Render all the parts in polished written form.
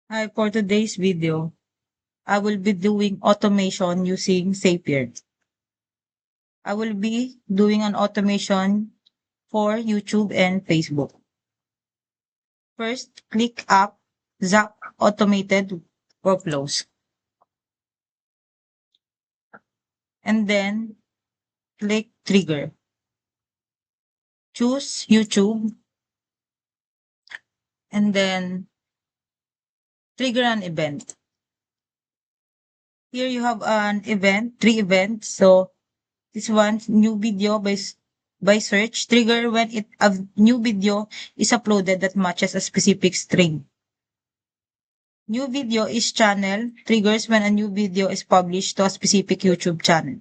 Hi, for today's video, I will be doing automation using Zapier. I will be doing an automation for YouTube and Facebook. First, click up Zap Automated Workflows. And then click Trigger. Choose YouTube. And then trigger an event. Here you have an event, 3 events. So this one, new video by search, trigger when a new video is uploaded that matches a specific string. New video is channel, triggers when a new video is published to a specific YouTube channel.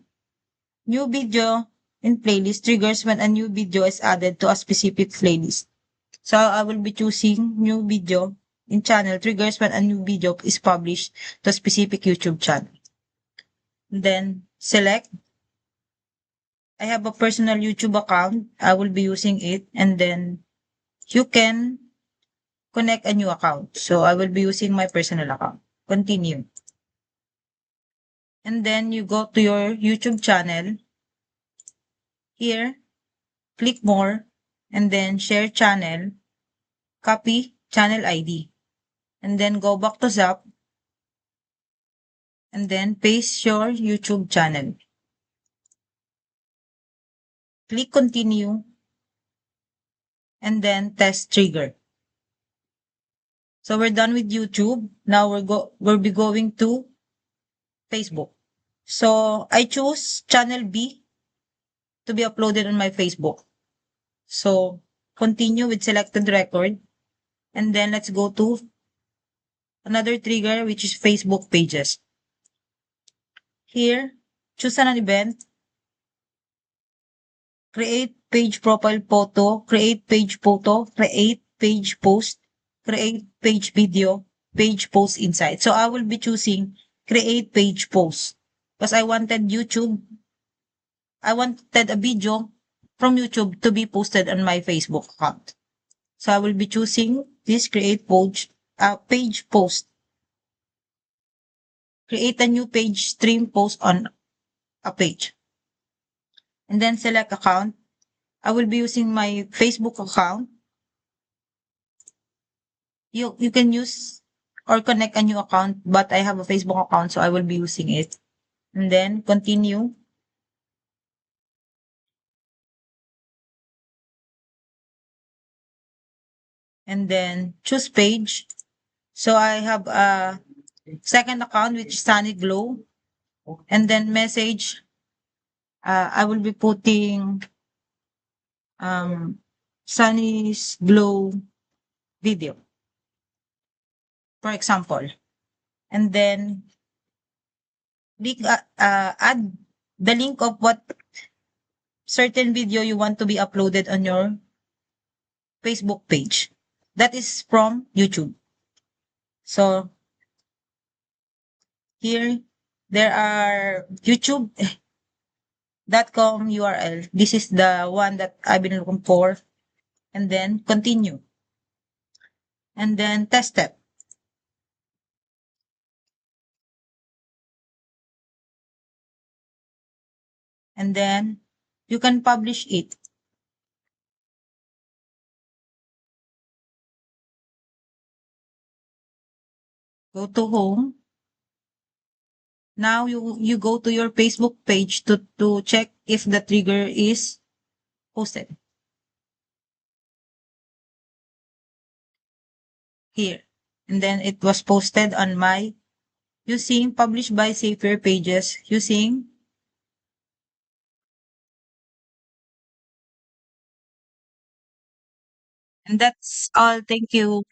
New video in playlist triggers when a new video is added to a specific playlist. So I will be choosing new video in channel triggers when a new video is published to a specific YouTube channel. Then select. I have a personal YouTube account. I will be using it, and then you can connect a new account. So I will be using my personal account. Continue. And then you go to your YouTube channel. Here, click more, and then share channel, copy channel ID, and then go back to Zap, and then paste your YouTube channel. Click continue, and then test trigger. So we're done with YouTube. Now we'll be going to Facebook. So I choose channel B to be uploaded on my Facebook. So continue with selected record, and then let's go to another trigger, which is Facebook pages. Here, choose an event, create page profile photo, create page photo, create page post, create page video, page post inside. So I will be choosing create page post because I wanted a video from YouTube to be posted on my Facebook account. So I will be choosing this page post. Create a new page stream post on a page. And then select account. I will be using my Facebook account. You can use or connect a new account, but I have a Facebook account, so I will be using it. And then continue. And then choose page. So I have a second account, which is Sunny Glow. And then message. I will be putting Sunny's Glow video, for example. And then add the link of what certain video you want to be uploaded on your Facebook page. That is from YouTube. So here there are youtube.com URL. This is the one that I've been looking for. And then continue. And then test step. And then you can publish it. Go to home. Now you go to your Facebook page to check if the trigger is posted. Here. And then it was posted on my using published by Zapier pages using and that's all. Thank you.